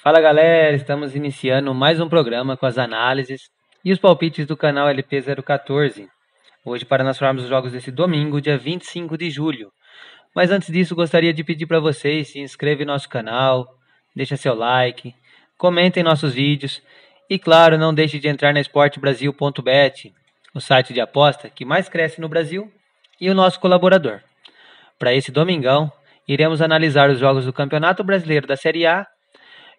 Fala galera, estamos iniciando mais um programa com as análises e os palpites do canal LP014. Hoje para nós falarmos os jogos desse domingo, dia 25 de julho. Mas antes disso, gostaria de pedir para vocês se inscrevam em nosso canal, deixa seu like, comentem nossos vídeos e claro, não deixe de entrar na esportebrasil.bet, o site de aposta que mais cresce no Brasil e o nosso colaborador. Para esse domingão, iremos analisar os jogos do Campeonato Brasileiro da Série A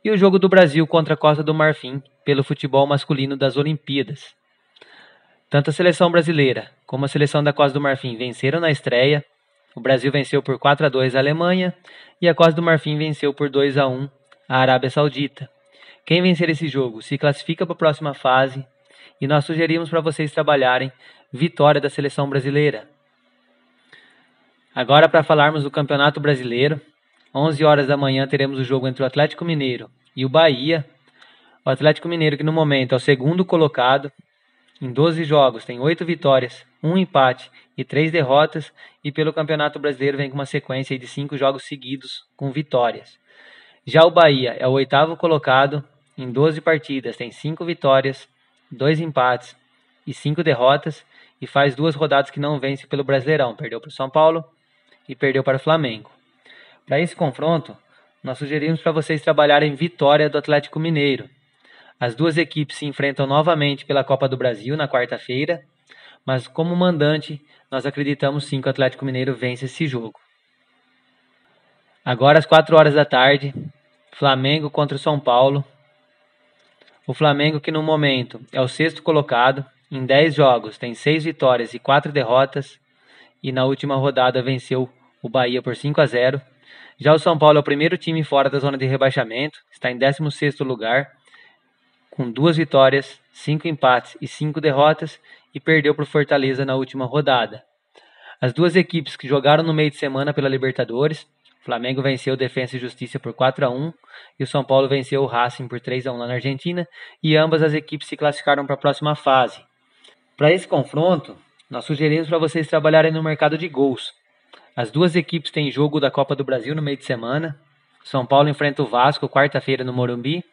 e o jogo do Brasil contra a Costa do Marfim pelo futebol masculino das Olimpíadas. Tanto a seleção brasileira como a seleção da Costa do Marfim venceram na estreia. O Brasil venceu por 4-2 a Alemanha e a Costa do Marfim venceu por 2-1 a Arábia Saudita. Quem vencer esse jogo se classifica para a próxima fase e nós sugerimos para vocês trabalharem vitória da seleção brasileira. Agora para falarmos do Campeonato Brasileiro, 11 horas da manhã teremos o jogo entre o Atlético Mineiro e o Bahia. O Atlético Mineiro, que no momento é o segundo colocado, em 12 jogos tem 8 vitórias, 1 empate e 3 derrotas, e pelo Campeonato Brasileiro vem com uma sequência de 5 jogos seguidos com vitórias. Já o Bahia é o oitavo colocado, em 12 partidas tem 5 vitórias, 2 empates e 5 derrotas, e faz 2 rodadas que não vence pelo Brasileirão, perdeu para o São Paulo e perdeu para o Flamengo. Para esse confronto, nós sugerimos para vocês trabalharem vitória do Atlético Mineiro. As duas equipes se enfrentam novamente pela Copa do Brasil na quarta-feira, mas como mandante, nós acreditamos sim que o Atlético Mineiro vence esse jogo. Agora às 4 horas da tarde, Flamengo contra o São Paulo. O Flamengo, que no momento é o sexto colocado, em 10 jogos tem 6 vitórias e 4 derrotas, e na última rodada venceu o Bahia por 5-0. Já o São Paulo é o primeiro time fora da zona de rebaixamento, está em 16º lugar, com 2 vitórias, 5 empates e 5 derrotas, e perdeu para o Fortaleza na última rodada. As duas equipes que jogaram no meio de semana pela Libertadores, o Flamengo venceu o Defensa e Justiça por 4-1, e o São Paulo venceu o Racing por 3-1 lá na Argentina, e ambas as equipes se classificaram para a próxima fase. Para esse confronto, nós sugerimos para vocês trabalharem no mercado de gols. As duas equipes têm jogo da Copa do Brasil no meio de semana. São Paulo enfrenta o Vasco quarta-feira no Morumbi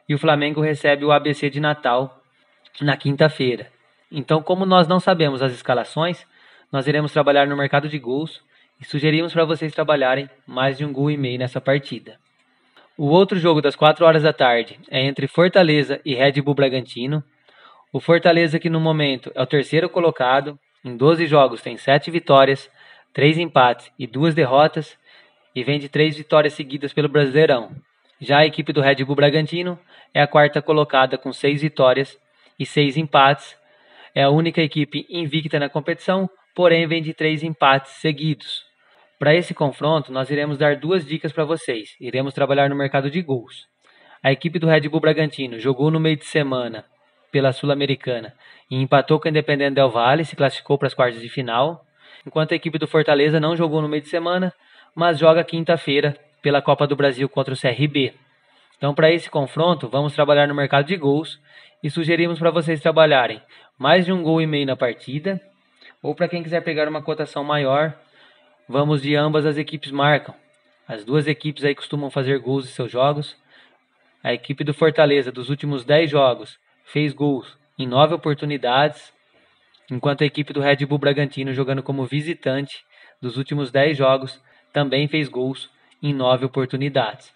e o Flamengo recebe o ABC de Natal na quinta-feira. Então, como nós não sabemos as escalações, nós iremos trabalhar no mercado de gols e sugerimos para vocês trabalharem mais de 1,5 gols nessa partida. O outro jogo das 4 horas da tarde é entre Fortaleza e Red Bull Bragantino. O Fortaleza, que no momento é o terceiro colocado, em 12 jogos tem 7 vitórias, 3 empates e 2 derrotas, e vem de 3 vitórias seguidas pelo Brasileirão. Já a equipe do Red Bull Bragantino é a quarta colocada com 6 vitórias e 6 empates. É a única equipe invicta na competição, porém vem de 3 empates seguidos. Para esse confronto, nós iremos dar 2 dicas para vocês. Iremos trabalhar no mercado de gols. A equipe do Red Bull Bragantino jogou no meio de semana pela Sul-Americana e empatou com o Independente Del Valle, se classificou para as quartas de final, enquanto a equipe do Fortaleza não jogou no meio de semana, mas joga quinta-feira pela Copa do Brasil contra o CRB. Então, para esse confronto, vamos trabalhar no mercado de gols e sugerimos para vocês trabalharem mais de 1,5 gols na partida, ou para quem quiser pegar uma cotação maior, vamos de ambas as equipes marcam. As duas equipes aí costumam fazer gols em seus jogos. A equipe do Fortaleza, dos últimos 10 jogos, fez gols em 9 oportunidades, enquanto a equipe do Red Bull Bragantino, jogando como visitante, dos últimos 10 jogos, também fez gols em 9 oportunidades.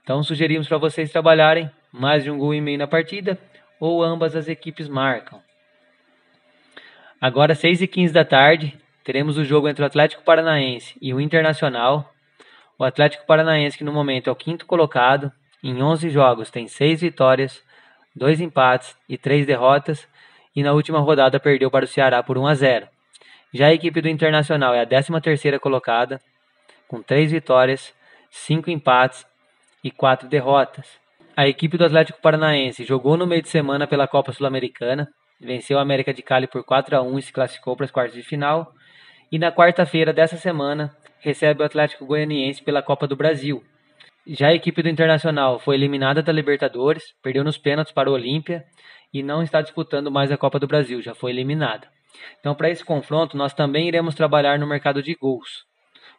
Então sugerimos para vocês trabalharem mais de 1,5 gols na partida, ou ambas as equipes marcam. Agora, 6h15 da tarde, teremos o jogo entre o Atlético Paranaense e o Internacional. O Atlético Paranaense, que no momento é o quinto colocado, em 11 jogos tem 6 vitórias, 2 empates e 3 derrotas, e na última rodada perdeu para o Ceará por 1-0. Já a equipe do Internacional é a 13ª colocada, com 3 vitórias, 5 empates e 4 derrotas. A equipe do Atlético Paranaense jogou no meio de semana pela Copa Sul-Americana, venceu a América de Cali por 4-1 e se classificou para as quartas de final, e na quarta-feira dessa semana recebe o Atlético Goianiense pela Copa do Brasil. Já a equipe do Internacional foi eliminada da Libertadores, perdeu nos pênaltis para o Olímpia e não está disputando mais a Copa do Brasil, já foi eliminada. Então, para esse confronto, nós também iremos trabalhar no mercado de gols.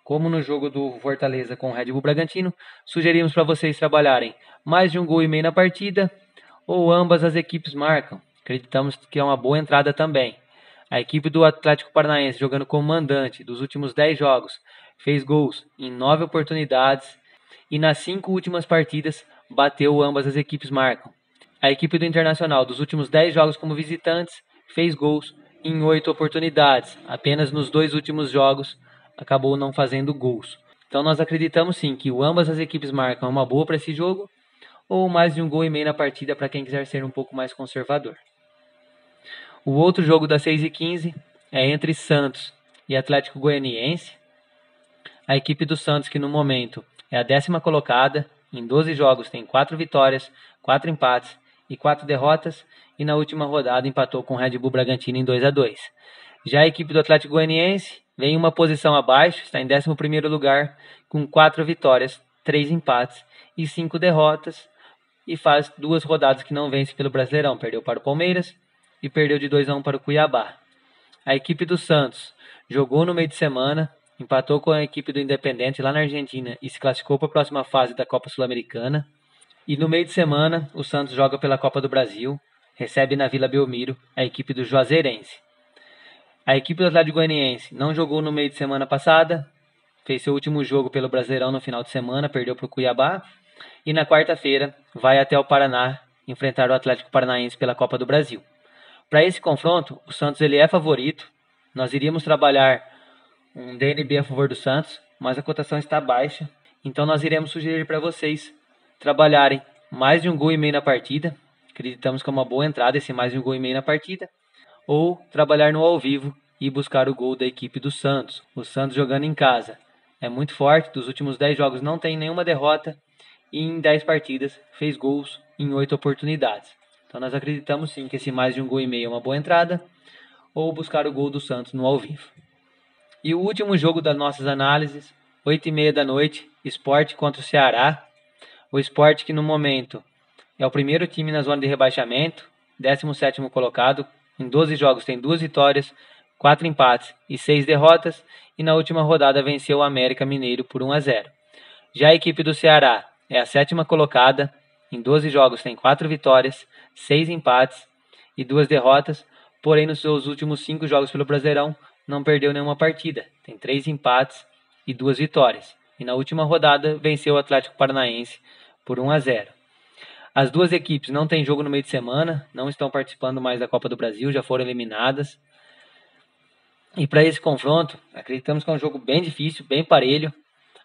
como no jogo do Fortaleza com o Red Bull Bragantino, sugerimos para vocês trabalharem mais de 1,5 gols na partida ou ambas as equipes marcam. Acreditamos que é uma boa entrada também. A equipe do Atlético Paranaense, jogando como mandante dos últimos 10 jogos, fez gols em 9 oportunidades e nas 5 últimas partidas bateu ambas as equipes marcam. A equipe do Internacional, dos últimos 10 jogos como visitantes, fez gols em 8 oportunidades. Apenas nos 2 últimos jogos acabou não fazendo gols. Então nós acreditamos sim que ambas as equipes marcam uma boa para esse jogo, ou mais de 1,5 gols na partida para quem quiser ser um pouco mais conservador. O outro jogo das 6h15 é entre Santos e Atlético Goianiense. A equipe do Santos, que no momento é a 10ª colocada, em 12 jogos tem 4 vitórias, 4 empates e 4 derrotas, e na última rodada empatou com o Red Bull Bragantino em 2-2. Já a equipe do Atlético Goianiense vem uma posição abaixo, está em 11º lugar, com 4 vitórias, 3 empates e 5 derrotas, e faz 2 rodadas que não vence pelo Brasileirão. Perdeu para o Palmeiras e perdeu de 2-1 para o Cuiabá. A equipe do Santos jogou no meio de semana, empatou com a equipe do Independente lá na Argentina e se classificou para a próxima fase da Copa Sul-Americana. E no meio de semana, o Santos joga pela Copa do Brasil, recebe na Vila Belmiro a equipe do Juazeirense. A equipe do Atlético Goianiense não jogou no meio de semana passada, fez seu último jogo pelo Brasileirão no final de semana, perdeu para o Cuiabá, e na quarta-feira vai até o Paraná enfrentar o Atlético Paranaense pela Copa do Brasil. Para esse confronto, o Santos ele é favorito, nós iríamos trabalhar um DNB a favor do Santos, mas a cotação está baixa, então nós iremos sugerir para vocês trabalharem mais de 1,5 gols na partida, acreditamos que é uma boa entrada esse mais de 1,5 gols na partida, ou trabalhar no ao vivo e buscar o gol da equipe do Santos. O Santos jogando em casa é muito forte, dos últimos 10 jogos não tem nenhuma derrota e em 10 partidas fez gols em 8 oportunidades. Então nós acreditamos sim que esse mais de 1,5 gols é uma boa entrada, ou buscar o gol do Santos no ao vivo. E o último jogo das nossas análises, 8h30 da noite, Sport contra o Ceará. O Sport que no momento é o primeiro time na zona de rebaixamento, 17º colocado, em 12 jogos tem 2 vitórias, 4 empates e 6 derrotas, e na última rodada venceu o América Mineiro por 1-0. Já a equipe do Ceará é a 7ª colocada, em 12 jogos tem 4 vitórias, 6 empates e 2 derrotas, porém nos seus últimos 5 jogos pelo Brasileirão não perdeu nenhuma partida, tem 3 empates e 2 vitórias, e na última rodada venceu o Atlético Paranaense por 1-0. As duas equipes não têm jogo no meio de semana, não estão participando mais da Copa do Brasil, já foram eliminadas. E para esse confronto, acreditamos que é um jogo bem difícil, bem parelho.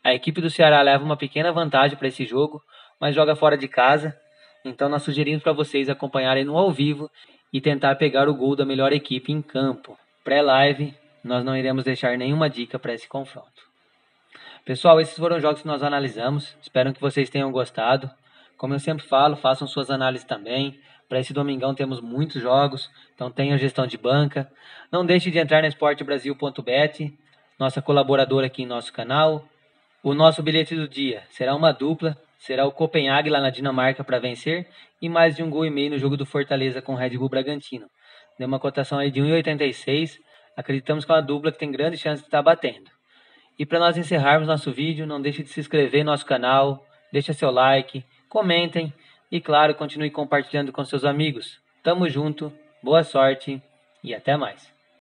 A equipe do Ceará leva uma pequena vantagem para esse jogo, mas joga fora de casa. Então nós sugerimos para vocês acompanharem no ao vivo e tentar pegar o gol da melhor equipe em campo. Pré-live, nós não iremos deixar nenhuma dica para esse confronto. Pessoal, esses foram os jogos que nós analisamos. Espero que vocês tenham gostado. Como eu sempre falo, façam suas análises também. Para esse domingão temos muitos jogos, então tenham gestão de banca. Não deixe de entrar na esportebrasil.bet, nossa colaboradora aqui em nosso canal. O nosso bilhete do dia será uma dupla, será o Copenhague lá na Dinamarca para vencer e mais de 1,5 gols no jogo do Fortaleza com o Red Bull Bragantino. Deu uma cotação aí de 1,86, acreditamos que é uma dupla que tem grande chance de estar batendo. E para nós encerrarmos nosso vídeo, não deixe de se inscrever no nosso canal, deixa seu like, comentem e, claro, continue compartilhando com seus amigos. Tamo junto, boa sorte e até mais.